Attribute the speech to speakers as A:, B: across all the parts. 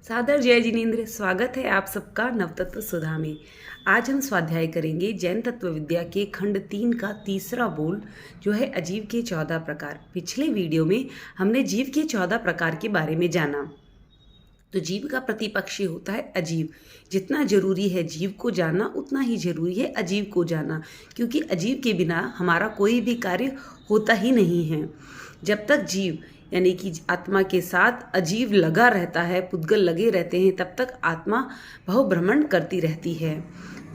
A: सादर जय जिनेन्द्र। स्वागत है आप सबका नवतत्व सुधा में। आज हम स्वाध्याय करेंगे जैन तत्व विद्या के खंड 3 का तीसरा बोल, जो है अजीव के 14 प्रकार। पिछले वीडियो में हमने जीव के 14 प्रकार के बारे में जाना। तो जीव का प्रतिपक्षी होता है अजीव। जितना जरूरी है जीव को जानना, उतना ही जरूरी है अजीव को जानना, क्योंकि अजीव के बिना हमारा कोई भी कार्य होता ही नहीं है। जब तक जीव यानी कि आत्मा के साथ अजीव लगा रहता है, पुद्गल लगे रहते हैं, तब तक आत्मा बहुभ्रमण करती रहती है।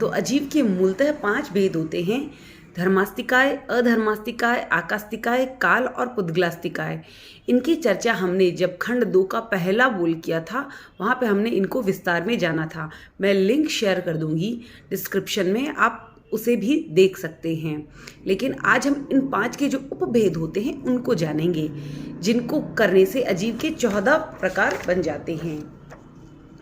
A: तो अजीव के मूलतः 5 भेद होते हैं: धर्मास्तिकाय, अधर्मास्तिकाय, आकास्तिकाय, काल और पुद्गलास्तिकाय। इनकी चर्चा हमने जब खंड 2 का पहला बोल किया था, वहाँ पे हमने इनको विस्तार में जाना था। मैं लिंक शेयर कर दूंगी डिस्क्रिप्शन में, आप उसे भी देख सकते हैं। लेकिन आज हम इन 5 के जो उपभेद होते हैं उनको जानेंगे, जिनको करने से अजीव के 14 प्रकार बन जाते हैं।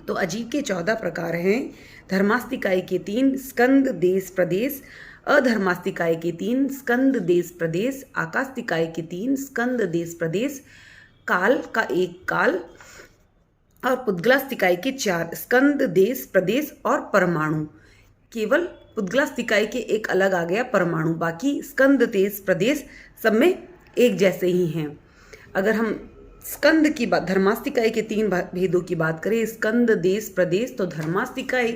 A: तो अजीव के 14 प्रकार हैं: धर्मास्तिकाय के 3 स्कंद देश प्रदेश, अधर्मास्तिकाय के 3 स्कंद देश प्रदेश, आकास्तिकाय के 3 स्कंद देश प्रदेश, काल का 1 काल और पुद्गलास्तिकाय के 4 स्कंद देश प्रदेश और परमाणु। केवल पुद्गलास्तिकाय के एक अलग आ गया परमाणु, बाकी स्कंद देश प्रदेश सब में एक जैसे ही हैं। अगर हम स्कंद की बात, धर्मास्तिकाय के 3 भेदों की बात करें, स्कंद देश प्रदेश, तो धर्मास्तिकाय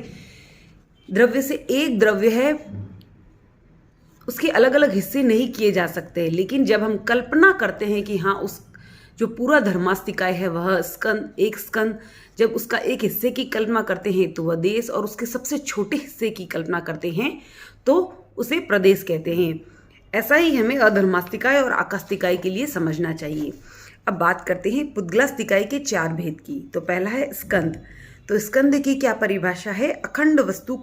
A: द्रव्य से एक द्रव्य है, उसके अलग अलग हिस्से नहीं किए जा सकते। लेकिन जब हम कल्पना करते हैं कि हाँ, उस जो पूरा धर्मास्तिकाय है वह एक स्कंद, जब उसका एक हिस्से की कल्पना करते हैं तो वह देश, और उसके सबसे छोटे हिस्से की कल्पना करते हैं तो उसे प्रदेश कहते हैं। ऐसा ही हमें अधर्मास्तिकाय और आकास्तिकाय के लिए समझना चाहिए। अब बात करते हैं पुद्गलास्तिकाय के 4 भेद की। तो पहला है स्कंद। तो स्कंद की क्या परिभाषा है? अखंड वस्तु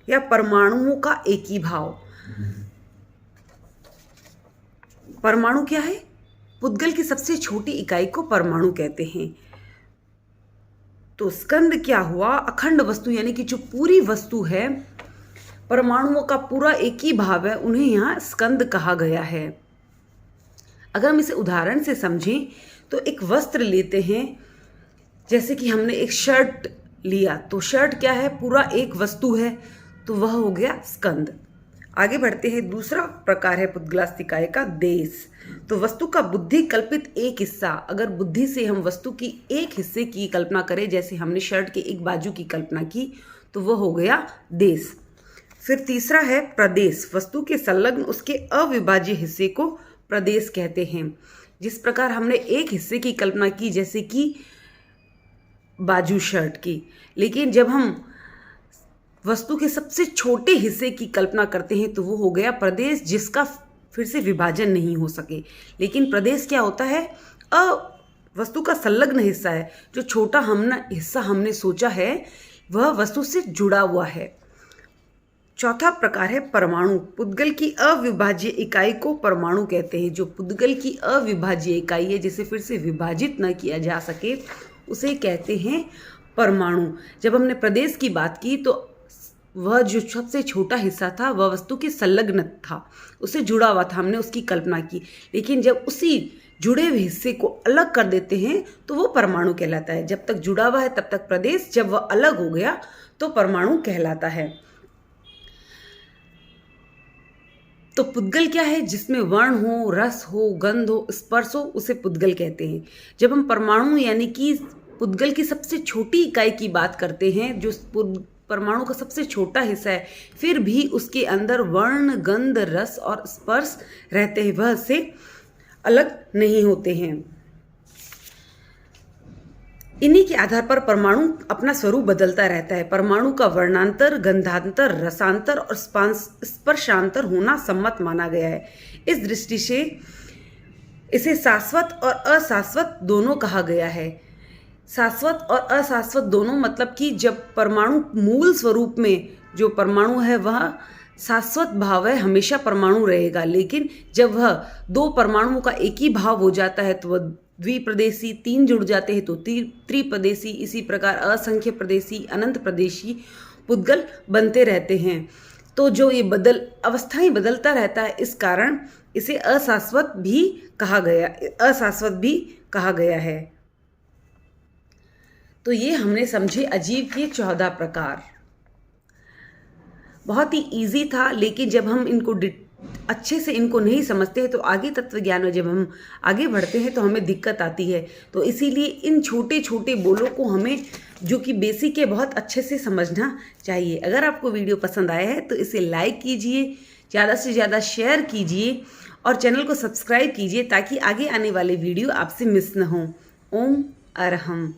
A: या परमाणुओं का एक ही भाव। परमाणु क्या है? पुद्गल की सबसे छोटी इकाई को परमाणु कहते हैं। तो स्कंद क्या हुआ? अखंड वस्तु, यानी कि जो पूरी वस्तु है, परमाणुओं का पूरा एक ही भाव है, उन्हें यहाँ स्कंद कहा गया है। अगर हम इसे उदाहरण से समझें तो एक वस्त्र लेते हैं, जैसे कि हमने एक शर्ट लिया, तो शर्ट क्या है? पूरा एक वस्तु है, तो वह हो गया स्कंद। आगे बढ़ते हैं। दूसरा प्रकार है पुद्गलास्तिकाय का देश। तो वस्तु का बुद्धि कल्पित एक हिस्सा, अगर बुद्धि से हम वस्तु की एक हिस्से की कल्पना करें, जैसे हमने शर्ट के एक बाजू की कल्पना की, तो वह हो गया देश। फिर तीसरा है प्रदेश। वस्तु के संलग्न उसके अविभाज्य हिस्से को प्रदेश कहते हैं। जिस प्रकार हमने एक हिस्से की कल्पना की, जैसे कि बाजू शर्ट की, लेकिन जब हम वस्तु के सबसे छोटे हिस्से की कल्पना करते हैं तो वो हो गया प्रदेश, जिसका फिर से विभाजन नहीं हो सके। लेकिन प्रदेश क्या होता है? वस्तु का संलग्न हिस्सा है। जो छोटा हिस्सा हमने सोचा है वह वस्तु से जुड़ा हुआ है। चौथा प्रकार है परमाणु। पुद्गल की अविभाज्य इकाई को परमाणु कहते हैं। जो पुद्गल की अविभाज्य इकाई है, जिसे फिर से विभाजित न किया जा सके, उसे कहते हैं परमाणु। जब हमने प्रदेश की बात की तो वह जो सबसे छोटा हिस्सा था वह वस्तु के संलग्न था, उससे जुड़ा हुआ था, हमने उसकी कल्पना की। लेकिन जब उसी जुड़े हुए हिस्से को अलग कर देते हैं तो वो परमाणु कहलाता है। जब तक जुड़ा हुआ है तब तक प्रदेश, जब वह अलग हो गया तो परमाणु कहलाता है। तो पुद्गल क्या है? जिसमें वर्ण हो, रस हो, गंध हो, स्पर्श हो, उसे पुद्गल कहते हैं। जब हम परमाणु यानी कि पुद्गल की सबसे छोटी इकाई की बात करते हैं, जो परमाणु का सबसे छोटा हिस्सा है, फिर भी उसके अंदर वर्ण, गंध, रस और स्पर्श रहते हैं, वह से अलग नहीं होते हैं। इन्हीं के आधार पर परमाणु अपना स्वरूप बदलता रहता है। परमाणु का वर्णांतर, गंधांतर, रसांतर और स्पर्शांतर होना सम्मत माना गया है। इस दृष्टि से इसे शाश्वत और अशाश्वत दोनों कहा गया है। शाश्वत और अशाश्वत दोनों मतलब कि जब परमाणु मूल स्वरूप में जो परमाणु है वह शाश्वत भाव है, हमेशा परमाणु रहेगा। लेकिन जब वह 2 परमाणुओं का एक ही भाव हो जाता है तो वह द्विप्रदेशी, 3 जुड़ जाते हैं तो त्रिप्रदेशी, इसी प्रकार असंख्य प्रदेशी, अनंत प्रदेशी पुद्गल बनते रहते हैं। तो जो ये अवस्थाएं बदलता रहता है, इस कारण इसे अशाश्वत भी कहा गया है। तो ये हमने समझे अजीव के 14 प्रकार। बहुत ही इजी था, लेकिन जब हम इनको अच्छे से इनको नहीं समझते हैं तो आगे तत्व ज्ञान में जब हम आगे बढ़ते हैं तो हमें दिक्कत आती है। तो इसीलिए इन छोटे छोटे बोलों को हमें, जो कि बेसिक है, बहुत अच्छे से समझना चाहिए। अगर आपको वीडियो पसंद आया है तो इसे लाइक कीजिए, ज़्यादा से ज़्यादा शेयर कीजिए और चैनल को सब्सक्राइब कीजिए ताकि आगे आने वाले वीडियो आपसे मिस न हो। ओम अरहम।